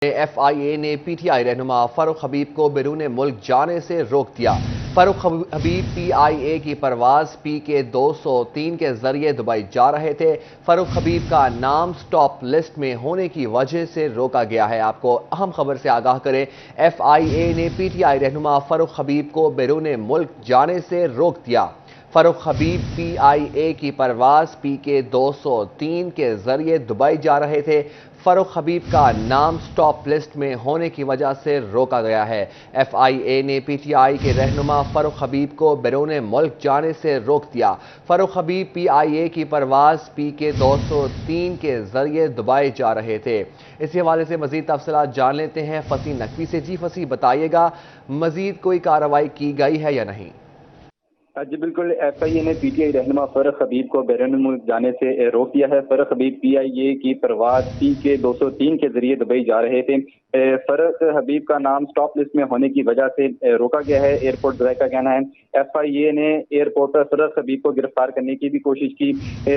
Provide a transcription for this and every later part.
F آئی اے نے P T I رہنما فاروق حبیب کو بیرون ملک جانے سے روک دیا۔ فاروق حبیب پی آئی اے کی پرواز پی کے 203 کے ذریعے دبئی جا رہے تھے۔ فاروق حبیب کا نام سٹاپ لسٹ میں ہونے کی وجہ سے روکا گیا ہے۔ آپ کو اہم خبر سے آگاہ کریں، ایف آئی اے نے پی ٹی آئی رہنما فاروق حبیب کو بیرون ملک جانے سے روک دیا۔ فاروق حبیب پی آئی اے کی پرواز پی کے 203 کے ذریعے دبئی جا رہے تھے۔ فاروق حبیب کا نام سٹاپ لسٹ میں ہونے کی وجہ سے روکا گیا ہے۔ ایف آئی اے نے پی ٹی آئی کے رہنما فاروق حبیب کو بیرون ملک جانے سے روک دیا۔ فاروق حبیب پی آئی اے کی پرواز پی کے 203 کے ذریعے دبئی جا رہے تھے۔ اسی حوالے سے مزید تفصیلات جان لیتے ہیں فصیح نقوی سے۔ جی فصیح، بتائیے گا مزید کوئی کارروائی کی گئی ہے یا نہیں؟ جی بالکل، ایف آئی اے نے پی ٹی آئی رہنما فاروق حبیب کو بیرون ملک جانے سے روک دیا ہے۔ فاروق حبیب پی آئی اے کی پرواز پی کے 203 کے ذریعے دبئی جا رہے تھے۔ فاروق حبیب کا نام سٹاپ لسٹ میں ہونے کی وجہ سے روکا گیا ہے، ایئرپورٹ دبئی کا کہنا ہے۔ ایف آئی اے نے ایئرپورٹ پر فاروق حبیب کو گرفتار کرنے کی بھی کوشش کی۔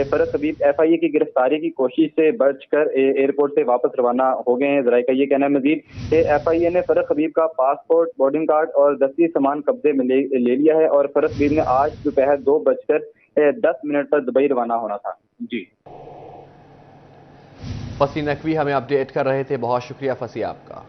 فاروق حبیب ایف آئی اے کی گرفتاری کی کوشش سے بچ کر ایئرپورٹ سے واپس روانہ ہو گئے ہیں، ذرائع کا یہ کہنا ہے۔ مزید ایف آئی اے نے فاروق حبیب کا پاسپورٹ، بورڈنگ کارڈ اور دستی سامان قبضے میں لے لیا ہے اور فاروق حبیب نے آج دوپہر 2:10 پر دبئی روانہ ہونا تھا۔ جی فصیح نقوی ہمیں اپڈیٹ کر رہے تھے، بہت شکریہ فصیح آپ کا۔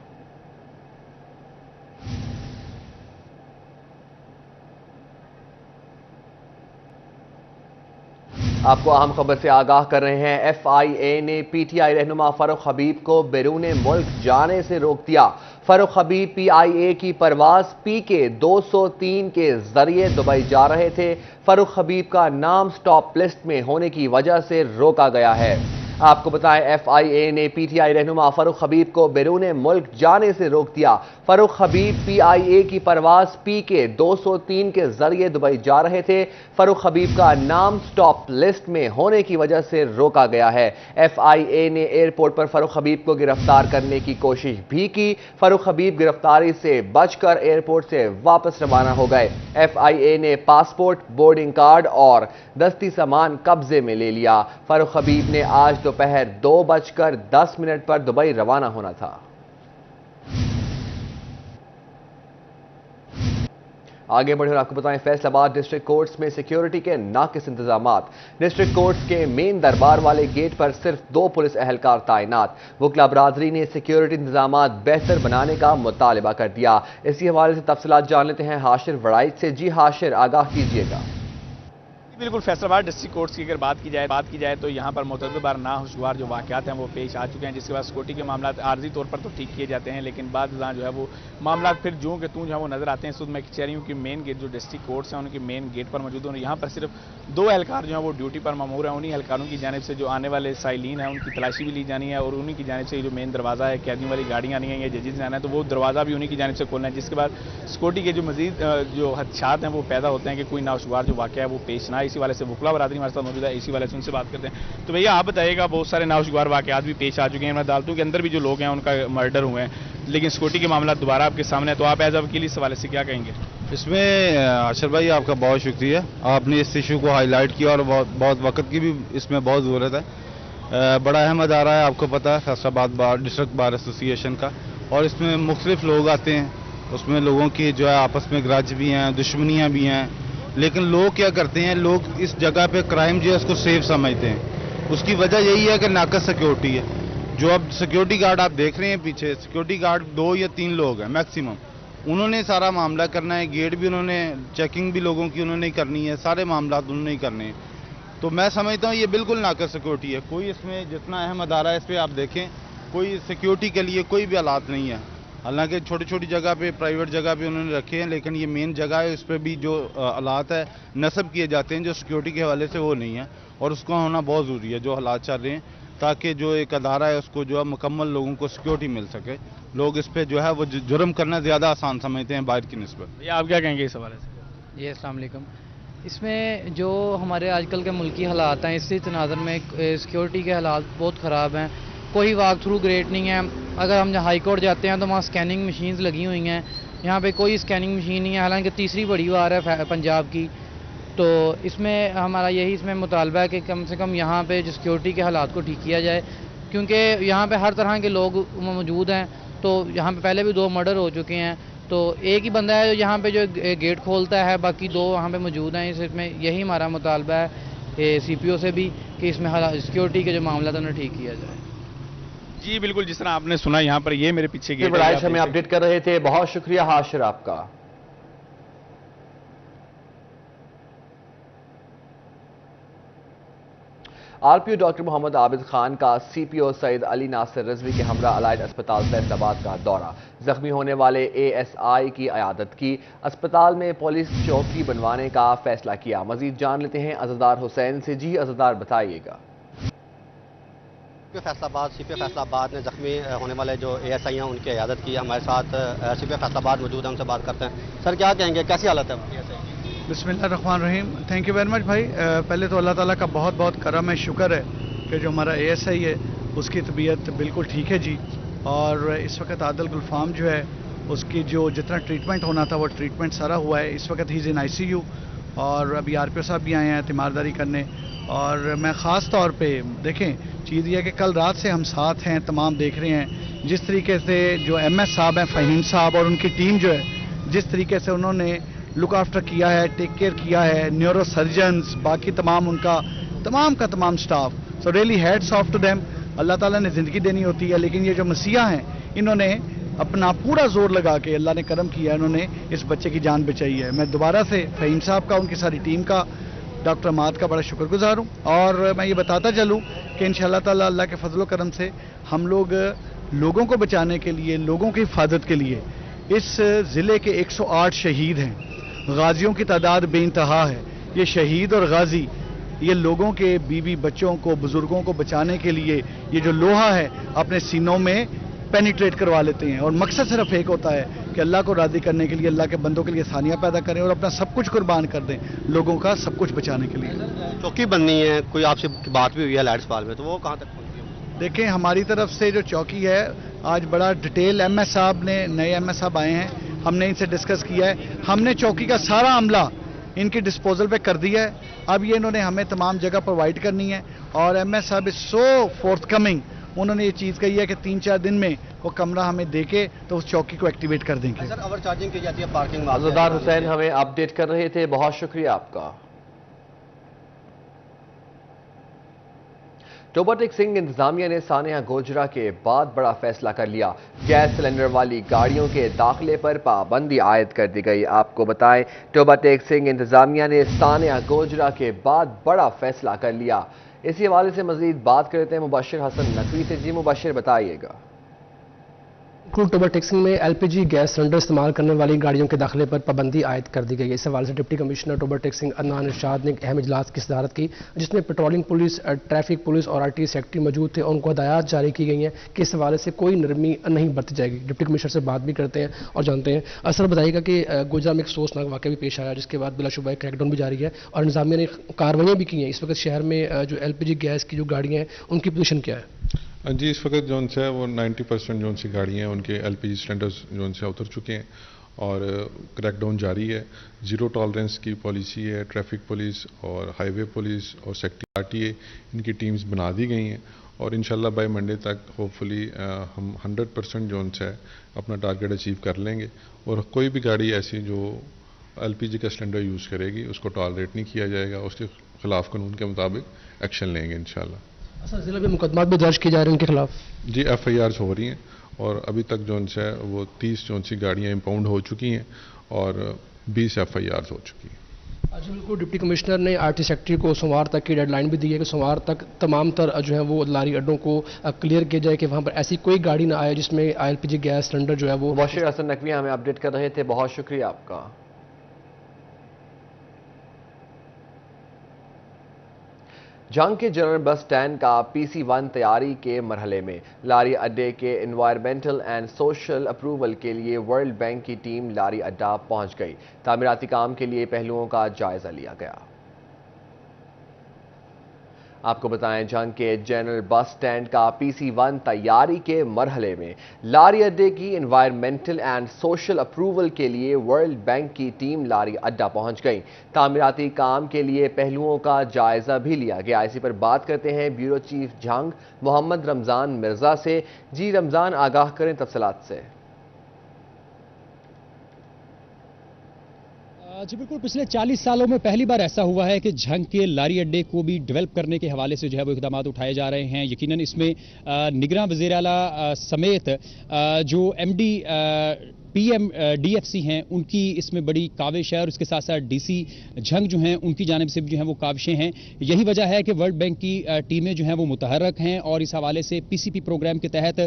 آپ کو اہم خبر سے آگاہ کر رہے ہیں، ایف آئی اے نے پی ٹی آئی رہنما فاروق حبیب کو بیرون ملک جانے سے روک دیا۔ فاروق حبیب پی آئی اے کی پرواز پی کے 203 کے ذریعے دبئی جا رہے تھے۔ فاروق حبیب کا نام سٹاپ لسٹ میں ہونے کی وجہ سے روکا گیا ہے۔ آپ کو بتائیں، ایف آئی اے نے پی ٹی آئی رہنما فاروق حبیب کو بیرون ملک جانے سے روک دیا۔ فاروق حبیب پی آئی اے کی پرواز پی کے 203 کے ذریعے دبئی جا رہے تھے۔ فاروق حبیب کا نام سٹاپ لسٹ میں ہونے کی وجہ سے روکا گیا ہے۔ ایف آئی اے نے ایئرپورٹ پر فاروق حبیب کو گرفتار کرنے کی کوشش بھی کی۔ فاروق حبیب گرفتاری سے بچ کر ایئرپورٹ سے واپس روانہ ہو گئے۔ ایف آئی اے نے پاسپورٹ، بورڈنگ کارڈ اور دستی سامان قبضے میں لے لیا۔ فاروق حبیب نے آج دوپہر 2:10 پر دبئی روانہ ہونا تھا۔ آگے بڑھے اور آپ کو بتائیں، فیصل آباد ڈسٹرکٹ کورٹس میں سیکیورٹی کے ناقص انتظامات۔ ڈسٹرکٹ کورٹس کے مین دربار والے گیٹ پر صرف 2 پولیس اہلکار تعینات۔ وکلا برادری نے سیکیورٹی انتظامات بہتر بنانے کا مطالبہ کر دیا۔ اسی حوالے سے تفصیلات جان لیتے ہیں ہاشر وڑائچ سے۔ جی ہاشر، آگاہ کیجیے گا۔ بالکل، فیصل آباد ڈسٹرکٹ کورٹس کی اگر بات کی جائے تو یہاں پر متعدد بار ناخوشگوار جو واقعات ہیں وہ پیش آ چکے ہیں، جس کے بعد سیکورٹی کے معاملات عارضی طور پر تو ٹھیک کیے جاتے ہیں، لیکن بعد جو ہے وہ معاملات پھر جو کہ توں جو ہے وہ نظر آتے ہیں۔ اس وقت میں کچہریوں کی مین گیٹ جو ڈسٹرکٹ کورٹس ہیں ان کی مین گیٹ پر موجود ہیں، یہاں پر صرف 2 اہلکار جو ہیں وہ ڈیوٹی پر مامور ہیں۔ انہی اہلکاروں کی جانب سے جو آنے والے سائلین ہیں ان کی تلاشی بھی لی جانی ہے، اور انہی کی جانب سے جو مین دروازہ ہے، قیدیوں والی گاڑیاں آنی ہیں یا ججز آنا ہے تو وہ دروازہ بھی انہی کی جانب سے کھولنا ہے، جس کے بعد سیکورٹی کے جو مزید جو خدشات ہیں وہ پیدا ہوتے ہیں کہ کوئی ناخوشگوار جو واقعہ ہے وہ پیش نہ آئے۔ اسی والے سے وکلا برادری ہمارے ساتھ موجود ہے، اسی والے سے ان سے بات کرتے ہیں۔ تو بھیا آپ بتائیے گا، بہت سارے ناخوشگوار واقعات بھی پیش آ چکے ہیں، عدالتوں کے اندر بھی جو لوگ ہیں ان کا مرڈر ہوئے ہیں، لیکن سیکورٹی کے معاملات دوبارہ آپ کے سامنے ہیں، تو آپ ایز اے وکیل اس حوالے سے کیا کہیں گے؟ اس میں اشر بھائی آپ کا بہت شکریہ، آپ نے اس ایشو کو ہائی لائٹ کیا اور بہت وقت کی بھی اس میں بہت ضرورت ہے۔ بڑا اہم ادارہ ہے، آپ کو پتہ ہے، فیصل آباد ڈسٹرکٹ بار ایسوسی ایشن کا، اور اس میں مختلف لوگ آتے ہیں، اس میں لوگوں کی جو ہے آپس میں گرج بھی ہیں، دشمنیاں بھی ہیں، لیکن لوگ کیا کرتے ہیں، لوگ اس جگہ پہ کرائم جو ہے اس کو سیف سمجھتے ہیں۔ اس کی وجہ یہی ہے کہ ناقص سیکیورٹی ہے۔ جو اب سیکیورٹی گارڈ آپ دیکھ رہے ہیں پیچھے، سیکیورٹی گارڈ 2 یا 3 لوگ ہیں میکسیمم، انہوں نے سارا معاملہ کرنا ہے، گیٹ بھی انہوں نے، چیکنگ بھی لوگوں کی انہوں نے کرنی ہے، سارے معاملات انہوں نے کرنے ہیں۔ تو میں سمجھتا ہوں یہ بالکل ناقص سیکیورٹی ہے۔ کوئی اس میں جتنا اہم ادارہ ہے اس پہ آپ دیکھیں، کوئی سیکیورٹی کے لیے کوئی بھی آلات نہیں ہے۔ حالانکہ چھوٹی چھوٹی جگہ پہ، پرائیویٹ جگہ پہ انہوں نے رکھے ہیں، لیکن یہ مین جگہ ہے، اس پہ بھی جو آلات ہے نصب کیے جاتے ہیں جو سیکیورٹی کے حوالے سے وہ نہیں ہے، اور اس کا ہونا بہت ضروری ہے جو حالات چل رہے ہیں، تاکہ جو ایک ادارہ ہے اس کو جو ہے مکمل لوگوں کو سیکیورٹی مل سکے۔ لوگ اس پہ جو ہے وہ جرم کرنا زیادہ آسان سمجھتے ہیں باہر کی نسبت۔ یہ آپ کیا کہیں گے اس حوالے سے؟ جی السلام علیکم۔ اس میں جو ہمارے آج کل کے ملکی حالات ہیں، اس سے تناظر میں سیکیورٹی کے حالات بہت خراب ہیں۔ کوئی واک تھرو گریٹ نہیں ہے۔ اگر ہم ہائی کورٹ جاتے ہیں تو وہاں اسکیننگ مشینز لگی ہوئی ہیں، یہاں پہ کوئی اسکیننگ مشین نہیں ہے، حالانکہ تیسری بڑی بار ہے پنجاب کی۔ تو اس میں ہمارا یہی اس میں مطالبہ ہے کہ کم سے کم یہاں پہ جو سیکیورٹی کے حالات کو ٹھیک کیا جائے، کیونکہ یہاں پہ ہر طرح کے لوگ موجود ہیں. تو یہاں پہ پہلے بھی 2 مرڈر ہو چکے ہیں. تو ایک ہی بندہ ہے جو یہاں پہ جو گیٹ کھولتا ہے, باقی 2 وہاں پہ موجود ہیں. اس میں یہی ہمارا مطالبہ ہے سی پی او سے بھی کہ اس میں سیکیورٹی کے جو معاملات ہیں انہیں ٹھیک کیا جائے. جی بالکل, جس طرح آپ نے سنا یہاں پر یہ میرے پیچھے گیٹ عائشہ ہمیں اپڈیٹ کر رہے تھے. بہت شکریہ حاشر آپ کا. آر پی او ڈاکٹر محمد عابد خان کا سی پی او سعید علی ناصر رضوی کے ہمراہ الائڈ اسپتال فیصل آباد کا دورہ. زخمی ہونے والے اے ایس آئی کی عیادت کی. اسپتال میں پولیس چوکی بنوانے کا فیصلہ کیا. مزید جان لیتے ہیں عزادار حسین سے. جی عزادار بتائیے گا. فیصل آباد سی پی فیصل آباد نے زخمی ہونے والے جو اے ایس آئی ہیں ان کی عیادت کی. ہمارے ساتھ سی پی فیصل آباد موجود ہیں, ہم سے بات کرتے ہیں. سر کیا کہیں گے, کیسی حالت ہے اے ایس آئی کی؟ بسم اللہ الرحمن الرحیم. تھینک یو ویری مچ بھائی. پہلے تو اللہ تعالیٰ کا بہت بہت کرم ہے, شکر ہے کہ جو ہمارا اے ایس آئی ہے اس کی طبیعت بالکل ٹھیک ہے جی. اور اس وقت عادل گلفام جو ہے اس کی جو جتنا ٹریٹمنٹ ہونا تھا وہ ٹریٹمنٹ سارا ہوا ہے. اس وقت ہی از ان آئی سی یو, اور ابھی آر پی او صاحب بھی آئے ہیں تیمارداری کرنے. اور میں خاص طور پہ دیکھیں چیز یہ ہے کہ کل رات سے ہم ساتھ ہیں, تمام دیکھ رہے ہیں جس طریقے سے جو ایم ایس صاحب ہیں فہیم صاحب اور ان کی ٹیم جو ہے جس طریقے سے انہوں نے لک آفٹر کیا ہے, ٹیک کیئر کیا ہے, نیورو سرجنز باقی تمام ان کا تمام staff. So really hats off to them. اللہ تعالیٰ نے زندگی دینی ہوتی ہے, لیکن یہ جو مسیح ہیں انہوں نے اپنا پورا زور لگا کے اللہ نے کرم کیا, انہوں نے اس بچے کی جان بچائی ہے. میں دوبارہ سے فہیم صاحب کا, ان کی ساری ٹیم کا, ڈاکٹر اماد کا بڑا شکر گزار ہوں. اور میں یہ بتاتا چلوں کہ انشاءاللہ تعالیٰ اللہ کے فضل و کرم سے ہم لوگوں کو بچانے کے لیے, لوگوں کی حفاظت کے لیے اس ضلع کے 108 شہید ہیں. غازیوں کی تعداد بے انتہا ہے. یہ شہید اور غازی یہ لوگوں کے بیوی بچوں کو, بزرگوں کو بچانے کے لیے یہ جو لوہا ہے اپنے سینوں میں پینیٹریٹ کروا لیتے ہیں. اور مقصد صرف ایک ہوتا ہے کہ اللہ کو راضی کرنے کے لیے, اللہ کے بندوں کے لیے آسانیاں پیدا کریں اور اپنا سب کچھ قربان کر دیں لوگوں کا سب کچھ بچانے کے لیے. چوکی بننی ہے, کوئی آپ سے بات بھی ہوئی ہے الائڈ اسپتال میں, تو وہ کہاں تک پہنچی ہے؟ دیکھیں ہماری طرف سے جو چوکی ہے آج بڑا ڈیٹیل ایم ایس صاحب نے, نئے ایم ایس صاحب آئے ہیں, ہم نے ان سے ڈسکس کیا ہے. ہم نے چوکی کا سارا عملہ ان کی ڈسپوزل پہ کر دیا ہے. اب یہ انہوں نے ہمیں تمام جگہ پرووائڈ کرنی ہے. اور ایم ایس صاحب از سو فورتھ کمنگ. انہوں نے یہ چیز کہی ہے کہ 3-4 دن میں وہ کمرہ ہمیں دے کے تو اس چوکی کو ایکٹیویٹ کر دیں گے. سر اوور چارجنگ کی جاتی ہے پارکنگ میں. عزادار حسین ہمیں اپڈیٹ کر رہے تھے. بہت شکریہ آپ کا. ٹوبہ ٹیک سنگھ انتظامیہ نے سانحہ گوجرا کے بعد بڑا فیصلہ کر لیا. گیس سلنڈر والی گاڑیوں کے داخلے پر پابندی عائد کر دی گئی. آپ کو بتائیں ٹوبہ ٹیک سنگھ انتظامیہ نے سانحہ گوجرا کے بعد بڑا فیصلہ کر لیا. اسی حوالے سے مزید بات کرتے ہیں مبشر حسن نقوی سے. جی مبشر بتائیے گا. ٹوبہ ٹیک سنگھ میں L P G gas cylinder استعمال کرنے والی گاڑیوں کے داخلے پر پابندی عائد کر دی گئی ہے. اس حوالے سے ڈپٹی کمشنر ٹوبہ ٹیک سنگھ عدنان ارشاد نے ایک اہم اجلاس کی صدارت کی جس میں پیٹرولنگ پولیس, ٹریفک پولیس اور آر ٹی سیکٹری موجود تھے. ان کو ہدایات جاری کی گئی ہیں کہ اس حوالے سے کوئی نرمی نہیں برتی جائے گی. ڈپٹی کمشنر سے بات بھی کرتے ہیں اور جانتے ہیں. سر بتائیے گا کہ گوجرا میں ایک افسوسناک واقعہ بھی پیش آیا جس کے بعد بلا شبہ کریک ڈاؤن بھی جاری ہے اور انتظامیہ نے کارروائیاں بھی کی ہیں. اس وقت شہر میں جو ایل پی جی گیس کی جو گاڑیاں ہیں ان کی پوزیشن کیا ہے؟ جی اس وقت جو ہے وہ 90% جو سی گاڑیاں ہیں ان کے ایل پی جی سلنڈرز جو سے اتر چکے ہیں اور کریک ڈاؤن جاری ہے. زیرو ٹالرنس کی پالیسی ہے. ٹریفک پولیس اور ہائی وے پولیس اور سیکٹری آر ٹی اے ان کی ٹیمز بنا دی گئی ہیں اور انشاءاللہ بائی منڈے تک ہوپ فلی ہم 100% جو ہے اپنا ٹارگیٹ اچیو کر لیں گے. اور کوئی بھی گاڑی ایسی جو ایل پی جی کا سلنڈر یوز کرے گی اس کو ٹالریٹ نہیں کیا جائے گا. اس کے خلاف قانون کے مطابق ایکشن لیں گے انشاءاللہ. سر ضلع میں مقدمات بھی درج کیے جا رہے ہیں ان کے خلاف؟ جی ایف آئی آرز ہو رہی ہیں اور ابھی تک جو ہے وہ 30 سی گاڑیاں امپاؤنڈ ہو چکی ہیں اور 20 ایف آئی آرز ہو چکی ہیں. آج بالکل ڈپٹی کمشنر نے آر ٹی سیکٹری کو سوموار تک کی ڈیڈ لائن بھی دی ہے کہ سوموار تک تمام تر جو ہے وہ لاری اڈوں کو کلیئر کیا جائے کہ وہاں پر ایسی کوئی گاڑی نہ آئے جس میں L P G gas cylinder جو ہے وہ. مبشر حسن نقوی ہمیں اپڈیٹ کر رہے تھے. بہت شکریہ آپ کا. جنگ کے جنرل بس سٹینڈ کا پی سی 1 تیاری کے مرحلے میں. لاری اڈے کے انوائرمنٹل اینڈ سوشل اپروول کے لیے ورلڈ بینک کی ٹیم لاری اڈا پہنچ گئی. تعمیراتی کام کے لیے پہلوؤں کا جائزہ لیا گیا. آپ کو بتائیں جنگ کے جنرل بس سٹینڈ کا PC1 تیاری کے مرحلے میں لاری اڈے کی انوائرمنٹل اینڈ سوشل اپروول کے لیے ورلڈ بینک کی ٹیم لاری اڈا پہنچ گئی۔ تعمیراتی کام کے لیے پہلوؤں کا جائزہ بھی لیا گیا۔ اسی پر بات کرتے ہیں بیورو چیف جنگ محمد رمضان مرزا سے۔ جی رمضان، آگاہ کریں تفصیلات سے۔ جی بالکل، پچھلے 40 سالوں میں پہلی بار ایسا ہوا ہے کہ جھنگ کے لاری اڈے کو بھی ڈیولپ کرنے کے حوالے سے جو ہے وہ اقدامات اٹھائے جا رہے ہیں۔ یقیناً اس میں نگراں وزیر اعلیٰ سمیت جو MD PM DFC ہیں ان کی اس میں بڑی کاوش ہے، اور اس کے ساتھ ساتھ DC جھنگ جو ہیں ان کی جانب سے بھی جو ہیں وہ کاوشیں ہیں۔ یہی وجہ ہے کہ ورلڈ بینک کی ٹیمیں جو ہیں وہ متحرک ہیں، اور اس حوالے سے PCP پروگرام کے تحت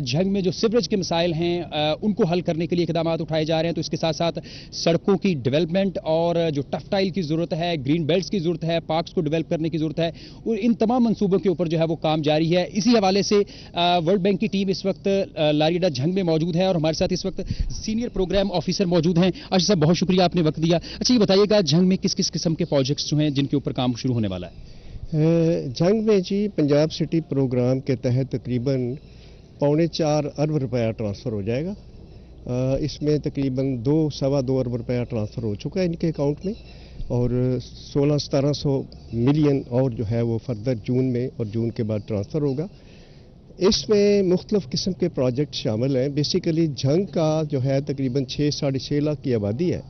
جھنگ میں جو سیوریج کے مسائل ہیں ان کو حل کرنے کے لیے اقدامات اٹھائے جا رہے ہیں۔ تو اس کے ساتھ ساتھ سڑکوں کی ڈیولپمنٹ اور جو ٹف ٹائل کی ضرورت ہے، گرین بیلٹس کی ضرورت ہے، پارکس کو ڈیولپ کرنے کی ضرورت ہے، اور ان تمام منصوبوں کے اوپر جو ہے وہ کام جاری ہے۔ اسی حوالے سے ورلڈ بینک کی ٹیم اس وقت لاری اڈا جھنگ میں موجود ہے، اور ہمارے ساتھ اس وقت سینئر پروگرام آفیسر موجود ہیں۔ اشرف صاحب، بہت شکریہ آپ نے وقت دیا۔ اچھا، یہ بتائیے گا جھنگ میں کس کس قسم کے پروجیکٹس جو ہیں جن کے اوپر کام شروع ہونے والا ہے؟ جھنگ میں جی پنجاب سٹی پروگرام کے تحت تقریباً 4.25 ارب روپیہ ٹرانسفر ہو جائے گا۔ اس میں تقریباً 2-2.25 ارب روپیہ ٹرانسفر ہو چکا ہے ان کے اکاؤنٹ میں، اور 1600-1700 ملین اور جو ہے وہ فردر جون میں اور جون کے بعد ٹرانسفر ہوگا۔ اس میں مختلف قسم کے پروجیکٹ شامل ہیں۔ بیسیکلی جھنگ کا جو ہے تقریباً 6-6.5 لاکھ کی آبادی ہے،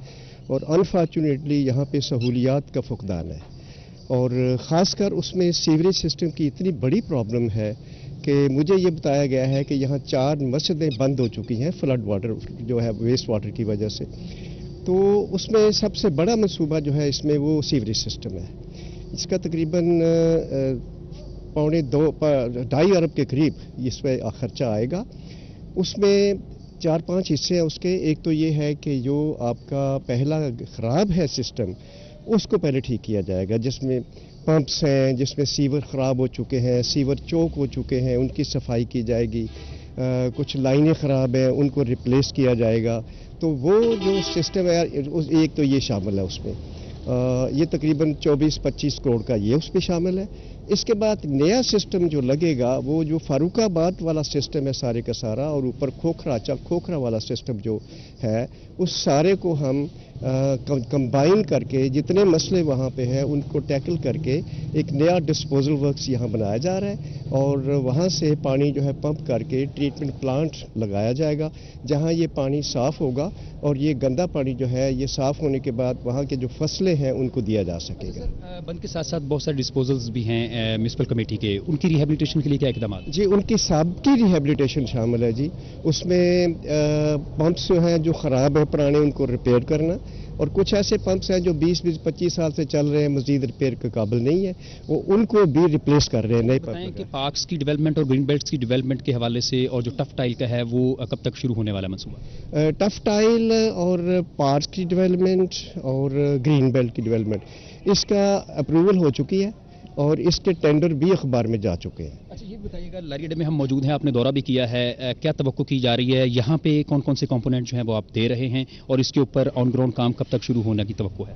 اور انفارچونیٹلی یہاں پہ سہولیات کا فقدان ہے، اور خاص کر اس میں سیوریج سسٹم کی اتنی بڑی پرابلم ہے کہ مجھے یہ بتایا گیا ہے کہ یہاں 4 مسجدیں بند ہو چکی ہیں فلڈ واٹر جو ہے ویسٹ واٹر کی وجہ سے۔ تو اس میں سب سے بڑا منصوبہ جو ہے اس میں وہ سیوریج سسٹم ہے۔ اس کا تقریباً 2.5 ارب کے قریب اس میں خرچہ آئے گا۔ اس میں 4-5 حصے ہیں اس کے۔ ایک تو یہ ہے کہ جو آپ کا پہلا خراب ہے سسٹم، اس کو پہلے ٹھیک کیا جائے گا، جس میں پمپس ہیں، جس میں سیور خراب ہو چکے ہیں، سیور چوک ہو چکے ہیں، ان کی صفائی کی جائے گی۔ کچھ لائنیں خراب ہیں، ان کو ریپلیس کیا جائے گا۔ تو وہ جو سسٹم ہے ایک تو یہ شامل ہے اس میں، یہ تقریباً 24-25 کروڑ کا یہ اس میں شامل ہے۔ اس کے بعد نیا سسٹم جو لگے گا وہ جو فاروق آباد والا سسٹم ہے سارے کا سارا، اور اوپر کھوکھرا والا سسٹم جو ہے، اس سارے کو ہم کمبائن کر کے جتنے مسئلے وہاں پہ ہیں ان کو ٹیکل کر کے ایک نیا ڈسپوزل ورکس یہاں بنایا جا رہا ہے، اور وہاں سے پانی جو ہے پمپ کر کے ٹریٹمنٹ پلانٹ لگایا جائے گا، جہاں یہ پانی صاف ہوگا، اور یہ گندا پانی جو ہے یہ صاف ہونے کے بعد وہاں کے جو فصلیں ہیں ان کو دیا جا سکے گا۔ بند کے ساتھ ساتھ بہت سارے ڈسپوزلز بھی ہیں میونسپل کمیٹی کے، ان کی ریہیبلیٹیشن کے لیے کیا اقدامات؟ جی ان کی سابقی ریہیبلیٹیشن شامل ہے جی۔ اس میں پمپس جو ہیں جو خراب ہیں پرانے ان کو ریپیئر کرنا، اور کچھ ایسے پمپس ہیں جو 20-25 سال سے چل رہے ہیں، مزید ریپیئر کے قابل نہیں ہے، وہ ان کو بھی ریپلیس کر رہے ہیں نئے پمپ۔ کہ پارکس کی ڈیولپمنٹ اور گرین بیلٹس کی ڈیولپمنٹ کے حوالے سے اور جو ٹف ٹائل کا ہے وہ کب تک شروع ہونے والا منصوبہ؟ ٹف ٹائل اور پارکس کی ڈیولپمنٹ اور گرین بیلٹ کی ڈیولپمنٹ اس کا اپروول ہو چکی ہے، اور اس کے ٹینڈر بھی اخبار میں جا چکے ہیں۔ اچھا، یہ بتائیے گا لاری اڈے میں ہم موجود ہیں، آپ نے دورہ بھی کیا ہے، کیا توقع کی جا رہی ہے یہاں پہ؟ کون کون سے کمپوننٹ جو ہیں وہ آپ دے رہے ہیں، اور اس کے اوپر آن گراؤنڈ کام کب تک شروع ہونے کی توقع ہے؟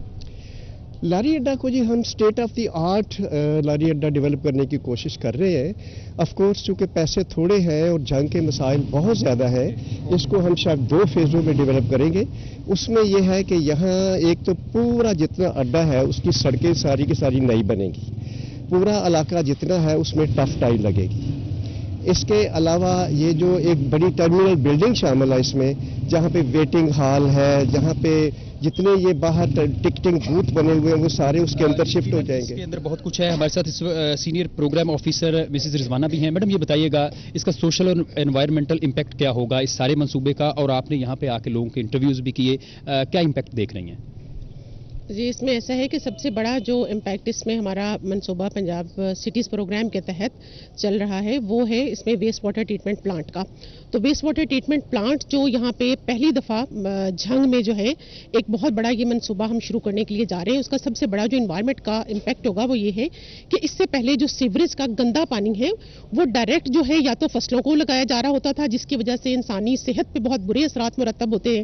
لاری اڈا کو جی ہم اسٹیٹ آف دی آرٹ لاری اڈا ڈیولپ کرنے کی کوشش کر رہے ہیں۔ آف کورس چونکہ پیسے تھوڑے ہیں اور جنگ کے مسائل بہت زیادہ ہیں، اس کو ہم شاید 2 فیزوں میں ڈیولپ کریں گے۔ اس میں یہ ہے کہ یہاں ایک تو پورا جتنا اڈا ہے اس کی سڑکیں ساری کی ساری نئی بنیں گی، پورا علاقہ جتنا ہے اس میں ٹف ٹائل لگے گی۔ اس کے علاوہ یہ جو ایک بڑی ٹرمینل بلڈنگ شامل ہے اس میں، جہاں پہ ویٹنگ ہال ہے، جہاں پہ جتنے یہ باہر ٹکٹنگ بوتھ بنے ہوئے ہیں وہ سارے اس کے اندر شفٹ ہو جائیں گے۔ اس کے اندر بہت کچھ ہے۔ ہمارے ساتھ senior programme officer Mrs Rizwana بھی ہیں۔ میڈم یہ بتائیے گا اس کا سوشل اور انوائرمنٹل امپیکٹ کیا ہوگا اس سارے منصوبے کا، اور آپ نے یہاں پہ آ کے لوگوں کے انٹرویوز بھی کیے، کیا امپیکٹ دیکھ رہی ہیں؟ جی اس میں ایسا ہے کہ سب سے بڑا جو امپیکٹ اس میں ہمارا منصوبہ پنجاب سٹیز پروگرام کے تحت چل رہا ہے وہ ہے اس میں ویسٹ واٹر ٹریٹمنٹ پلانٹ کا۔ تو ویسٹ واٹر ٹریٹمنٹ پلانٹ جو یہاں پہ پہلی دفعہ جھنگ میں جو ہے ایک بہت بڑا یہ منصوبہ ہم شروع کرنے کے لیے جا رہے ہیں، اس کا سب سے بڑا جو انوائرمنٹ کا امپیکٹ ہوگا وہ یہ ہے کہ اس سے پہلے جو سیوریج کا گندا پانی ہے وہ ڈائریکٹ جو ہے یا تو فصلوں کو لگایا جا رہا ہوتا تھا، جس کی وجہ سے انسانی صحت پہ بہت برے اثرات مرتب ہوتے ہیں۔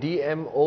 DMO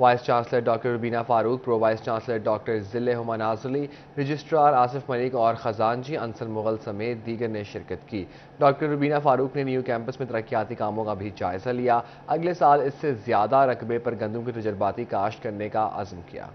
وائس چانسلر ڈاکٹر ربینہ فاروق، پرو وائس چانسلر ڈاکٹر ذل ہما نازلی، رجسٹرار آصف ملک اور خزانچی انصر مغل سمیت دیگر نے شرکت کی۔ ڈاکٹر ربینہ فاروق نے نیو کیمپس میں ترقیاتی کاموں کا بھی جائزہ لیا۔ اگلے سال اس سے زیادہ رقبے پر گندم کی تجرباتی کاشت کرنے کا عزم کیا۔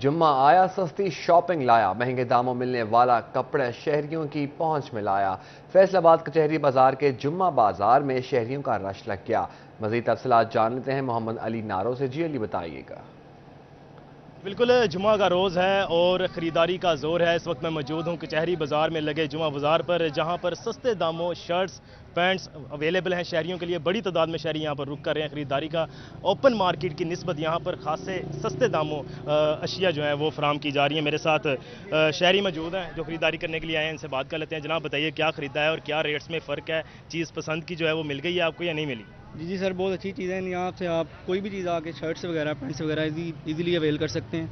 جمعہ آیا، سستی شاپنگ لایا، مہنگے داموں ملنے والا کپڑے شہریوں کی پہنچ میں لایا۔ فیصل آباد کچہری بازار کے جمعہ بازار میں شہریوں کا رش لگ گیا۔ مزید تفصیلات جان لیتے ہیں محمد علی نارو سے۔ جی علی بتائیے گا۔ بالکل جمعہ کا روز ہے اور خریداری کا زور ہے۔ اس وقت میں موجود ہوں کچہری بازار میں لگے جمعہ بازار پر، جہاں پر سستے داموں شرٹس پینٹس اویلیبل ہیں شہریوں کے لیے۔ بڑی تعداد میں شہری یہاں پر رک کر رہے ہیں خریداری کا۔ اوپن مارکیٹ کی نسبت یہاں پر خاصے سستے داموں اشیاء جو ہیں وہ فراہم کی جا رہی ہیں۔ میرے ساتھ شہری موجود ہیں جو خریداری کرنے کے لیے آئے ہیں، ان سے بات کر لیتے ہیں۔ جناب بتائیے کیا خریدا ہے اور کیا ریٹس میں فرق ہے؟ چیز پسند کی جو ہے وہ مل گئی ہے آپ کو یا نہیں ملی؟ جی سر، بہت اچھی چیزیں ہیں۔ یہاں سے آپ کوئی بھی چیز آ کے شرٹس وغیرہ پینٹس وغیرہ ایزیلی اویل کر سکتے ہیں،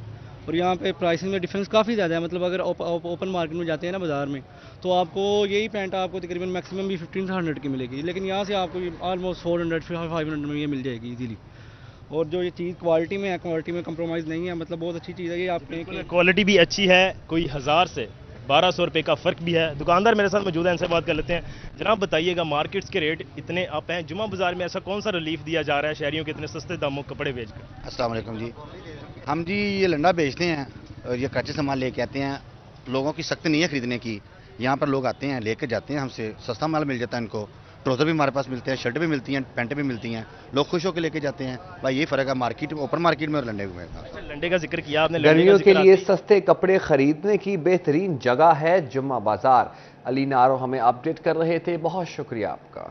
اور یہاں پہ پرائسنگ میں ڈفرینس کافی زیادہ ہے۔ مطلب اگر اوپن مارکیٹ میں جاتے ہیں نا بازار میں، تو آپ کو یہی پینٹ آپ کو تقریباً میکسیمم بھی 1500 کی ملے گی، لیکن یہاں سے آپ کو آلموسٹ 400-500 میں یہ مل جائے گی ایزیلی۔ اور جو یہ چیز کوالٹی میں ہے، کوالٹی میں کمپرومائز نہیں ہے، مطلب بہت اچھی چیز ہے یہ آپ نے۔ کوالٹی بھی اچھی ہے، کوئی 1000 سے 1200 روپے کا فرق بھی ہے۔ دکاندار میرے ساتھ موجود ہیں، ان سے بات کر لیتے ہیں۔ جناب بتائیے گا مارکیٹس کے ریٹ اتنے اپ ہیں، جمعہ بازار میں ایسا کون سا ریلیف دیا جا رہا ہے شہریوں کے اتنے سستے داموں کپڑے بیچ کر؟ السلام علیکم جی، ہم جی یہ لنڈا بیچتے ہیں اور یہ کچے سامان لے کے آتے ہیں۔ لوگوں کی سخت نہیں ہے خریدنے کی، یہاں پر لوگ آتے ہیں لے کے جاتے ہیں، ہم سے سستا مال مل جاتا ہے ان کو۔ ٹروزر بھی ہمارے پاس ملتے ہیں، شرٹ بھی ملتی ہیں، پینٹیں بھی ملتی ہیں، لوگ خوش ہو کے لے کے جاتے ہیں۔ بھائی یہ فرق ہے مارکیٹ اوپن مارکیٹ میں اور لنڈے میں۔ لنڈے کا ذکر کیا آپ نے، گرمیوں کے لیے سستے کپڑے خریدنے کی بہترین جگہ ہے جمعہ بازار۔ علی نارو ہمیں اپڈیٹ کر رہے تھے، بہت شکریہ آپ کا۔